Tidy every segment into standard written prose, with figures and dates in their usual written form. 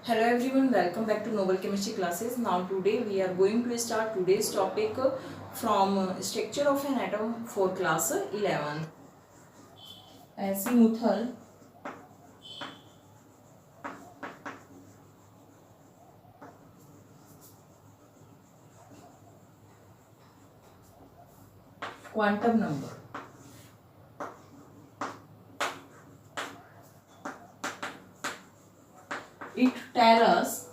Hello everyone, welcome back to Noble Chemistry classes. Now today we are going to start today's topic from structure of an atom for class 11. Azimuthal quantum number. It tells us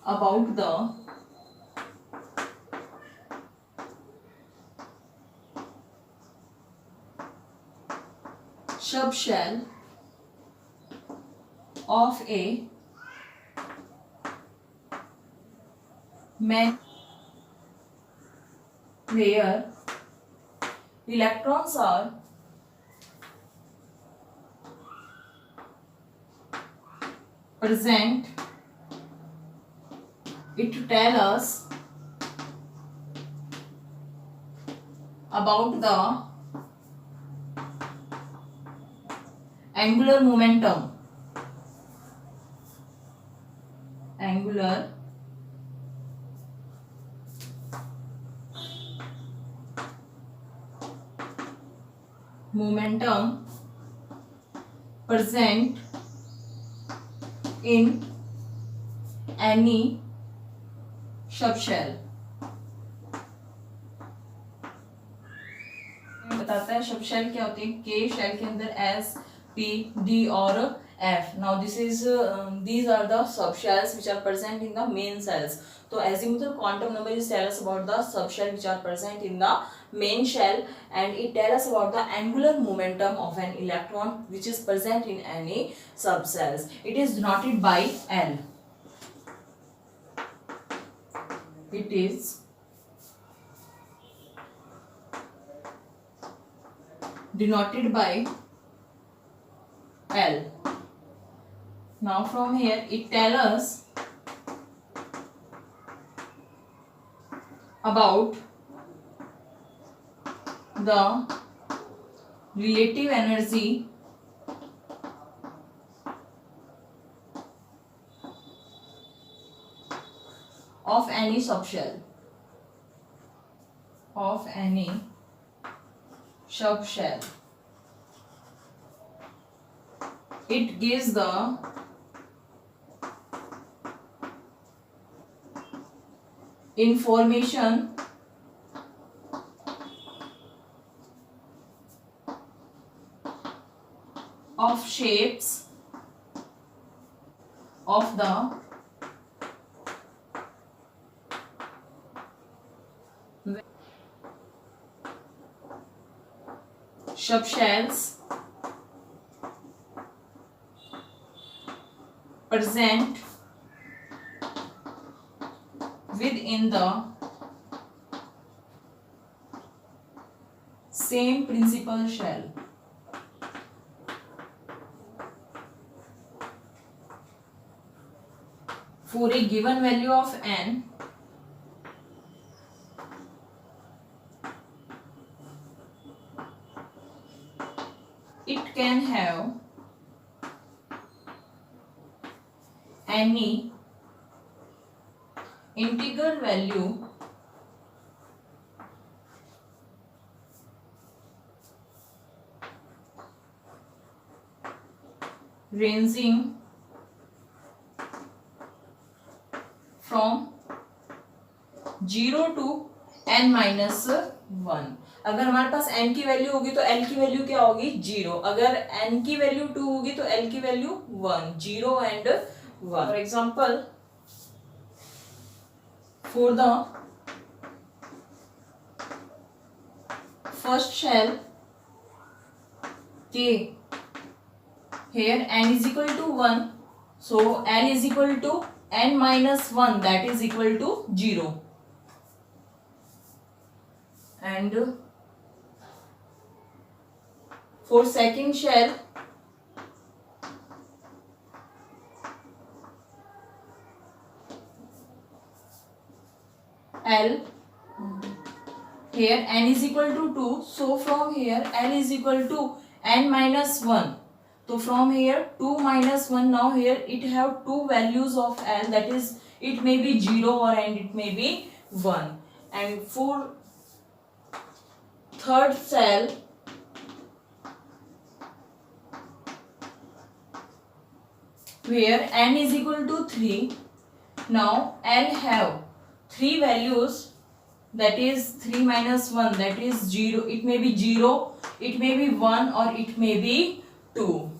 about the subshell of a man where electrons are present. It tells us about the angular momentum. Angular momentum present in any subshell. बताता है subshell क्या होते हैं. के shell के अंदर S P D और F. Now these are the subshells which are present in the main cells. So azimuthal quantum number is tell us about the subshell which are present in the main shell, and it tell us about the angular momentum of an electron which is present in any subcells. It is denoted by L. It is denoted by L. Now from here it tells us about the relative energy of any subshell. It gives the information of shapes of the subshells present within the same principal shell. For a given value of n, it can have any integral value ranging from 0 to n minus 1. अगर हमारे पास n की value होगी तो l की value क्या होगी 0. अगर n की वैल्यू 2 होगी तो l की value 1. 0 and 1. For example, for the first shell k, here n is equal to 1, so l is equal to n minus 1, that is equal to 0. And for second shell, L, here n is equal to 2, so from here L is equal to n minus 1. So from here 2 minus 1, now here it have two values of L, that is it may be 0 or and it may be 1. And for third cell, where n is equal to 3, now L have three values, that is 3 minus 1, that is 0, it may be 0, it may be 1 or it may be 2,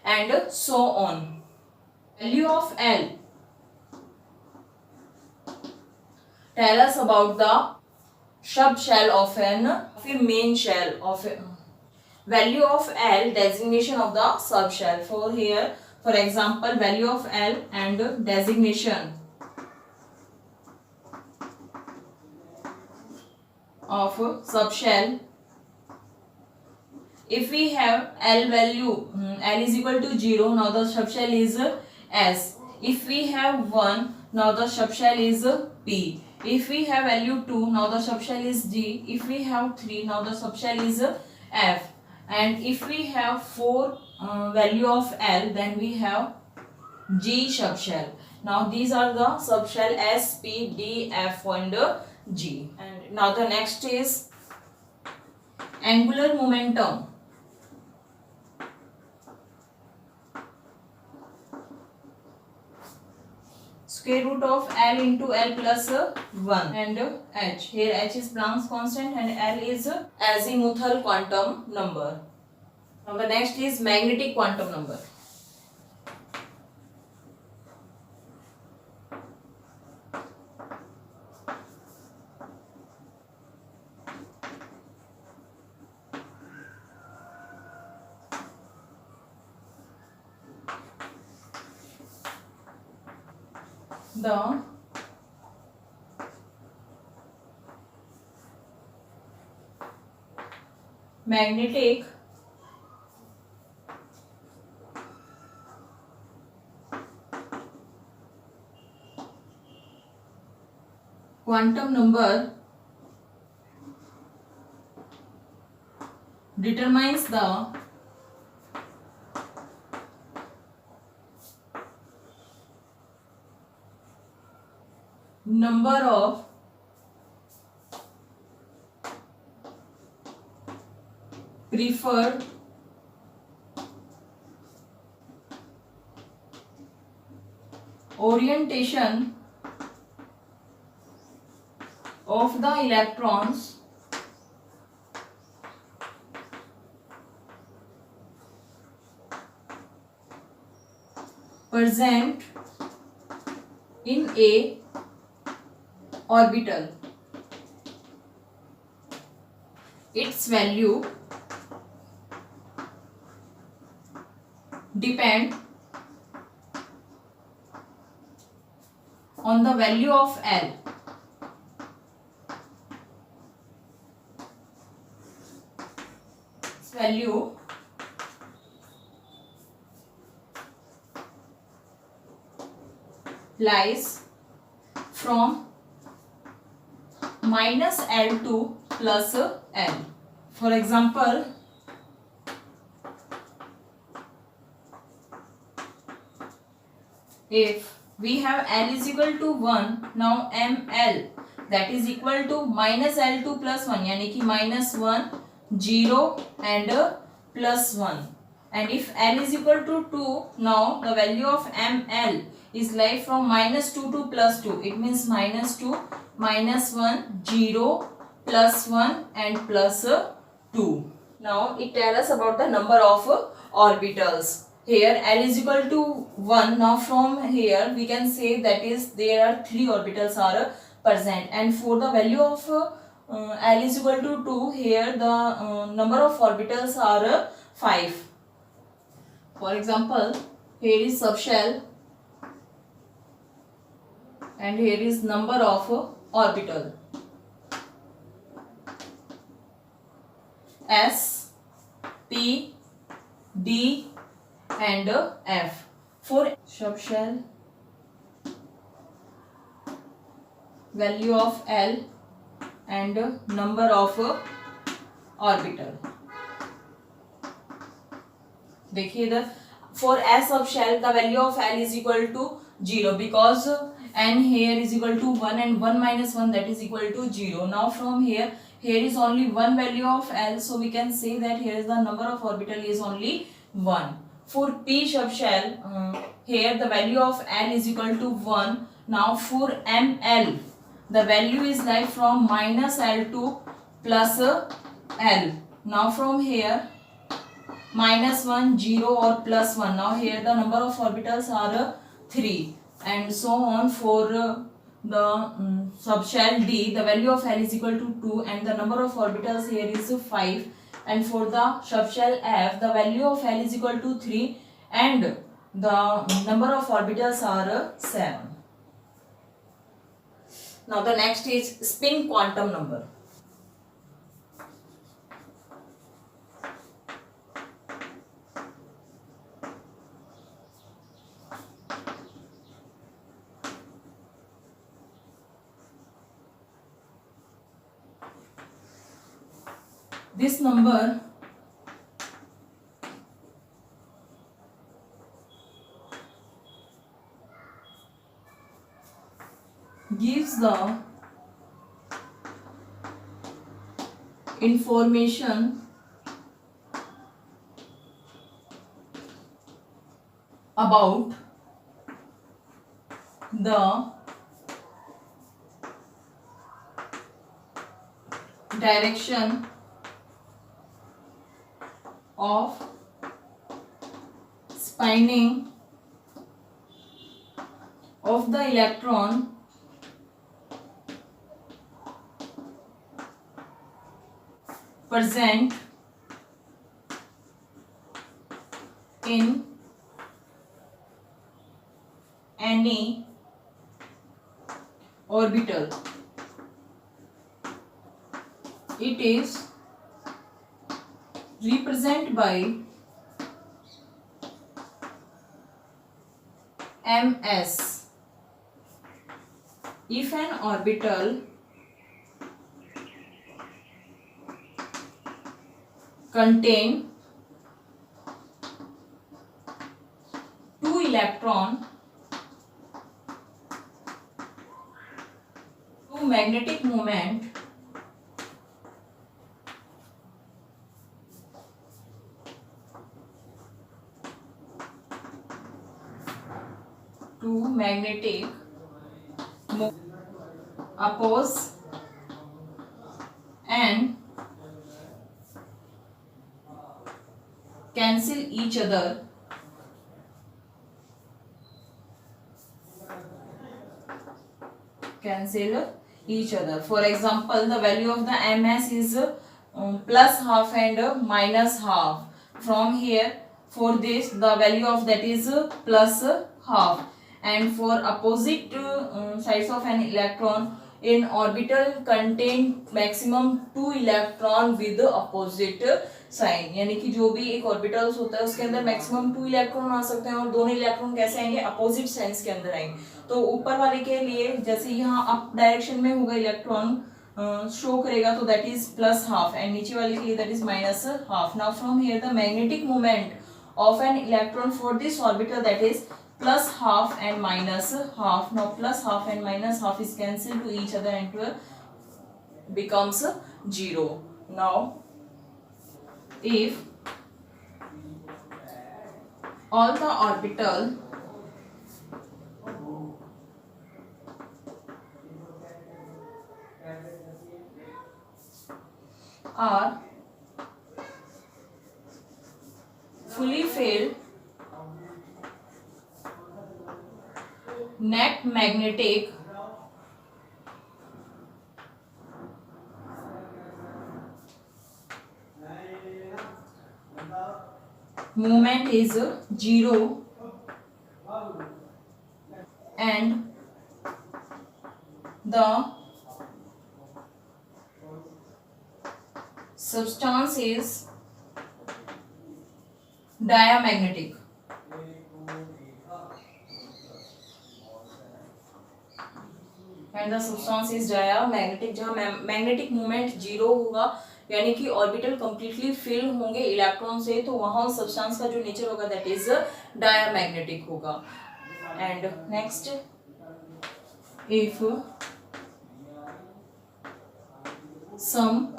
and so on. Value of L tell us about the subshell of a main shell of a value of L, designation of the subshell. For here, for example, value of L and designation of subshell. If we have L value, L is equal to 0, now the subshell is S. If we have 1, now the subshell is P. If we have value 2, now the subshell is G. If we have 3, now the subshell is F. And if we have 4 value of L, then we have G subshell. Now these are the subshell S, P, D, F and G. And now the next is angular momentum. Square root of L into L plus 1 and H. Here H is Planck's constant and L is azimuthal quantum number. Now the next is magnetic quantum number. The magnetic quantum number determines the number of preferred orientation of the electrons present in a orbital. Its value depend on the value of L. Its value lies from minus L to plus L. For example, if we have L is equal to 1, now ML that is equal to minus L to plus 1, यानी कि minus 1, 0 and plus 1. And if L is equal to 2, now the value of ML is like from minus 2 to plus 2. It means minus 2, minus 1, 0, plus 1 and plus 2. Now it tells us about the number of orbitals. Here L is equal to 1. Now from here we can say that is there are 3 orbitals are present. And for the value of L is equal to 2, here the number of orbitals are 5. For example, here is subshell and here is number of orbital. S, P, D and F. For subshell, value of L and number of orbital. देखिए इधर for S subshell the value of L is equal to 0 because n here is equal to 1 and 1 minus 1 that is equal to 0. Now from here is only one value of L, so we can say that here is the number of orbital is only 1. For P subshell here the value of L is equal to 1. Now for ML the value is like from minus L to plus L. Now from here minus 1 0 or plus 1. Now here the number of orbitals are 3 and so on. For the subshell D the value of L is equal to 2 and the number of orbitals here is 5, and for the subshell F the value of L is equal to 3 and the number of orbitals are 7. Now the next is spin quantum number. This number gives the information about the direction of spinning of the electron present in any orbital. It is represented by ms. If an orbital contain two electron, two magnetic moment oppose and cancel each other, For example, the value of the ms is plus half and minus half. From here, for this the value of that is plus half, and for opposite sides of an electron in orbital contain maximum 2 electron with opposite sign, यानी कि जो भी एक orbitals होता है उसके अंदर maximum 2 electron आ सकते हैं और दोनों इलेक्ट्रॉन कैसे आएंगे, अपोजिट साइंस के अंदर आएंगे. तो ऊपर वाले के लिए जैसे यहाँ अप डायरेक्शन में होगा इलेक्ट्रॉन शो करेगा तो that is plus half, and नीचे वाले के लिए that is minus half. Now from here the magnetic moment of an electron for this orbital that is plus half and minus half. Now plus half and minus half is cancelled to each other and becomes 0. Now if all the orbital are fully filled, net magnetic moment is 0 and the substance is diamagnetic. And the substance is diamagnetic, जहाँ magnetic moment 0 होगा यानी कि orbital completely fill होंगे electron से, तो वहां substance का जो नेचर होगा दैट इज डायमैग्नेटिक होगा. And next, if some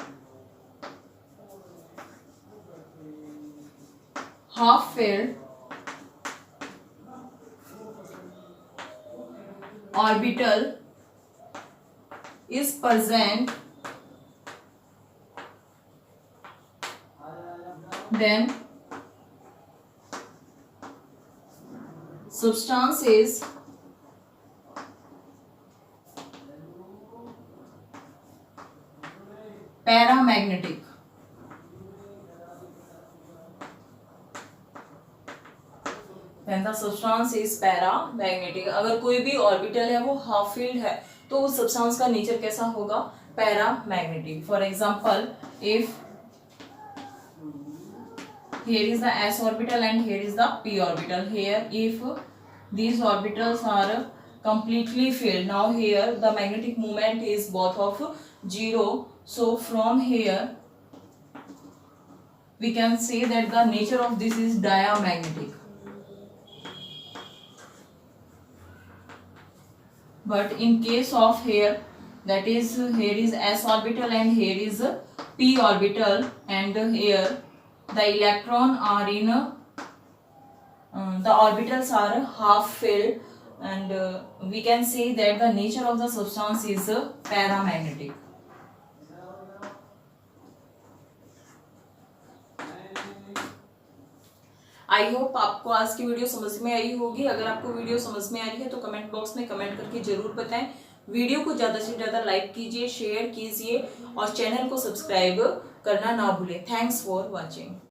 half-filled orbital is present, then substance is paramagnetic. When the substance is paramagnetic. अगर कोई भी ऑर्बिटल है वो हाफ फील्ड है तो उस सब्सटेंस का नेचर कैसा होगा, paramagnetic. For example, if here is the s orbital and here is the p orbital, here if these orbitals are completely filled, now here the magnetic moment is both of 0, so from here we can say that the nature of this is diamagnetic. But in case of here, that is here is s orbital and here is p orbital, and here the electron are in the orbitals are half filled, and we can say that the nature of the substance is paramagnetic. I hope आपको आज की video समझ में आई होगी. अगर आपको video समझ में आ रही है तो कमेंट बॉक्स में कमेंट करके जरूर बताएं. वीडियो को ज़्यादा से ज़्यादा लाइक कीजिए, शेयर कीजिए और चैनल को सब्सक्राइब करना ना भूलें. Thanks for watching.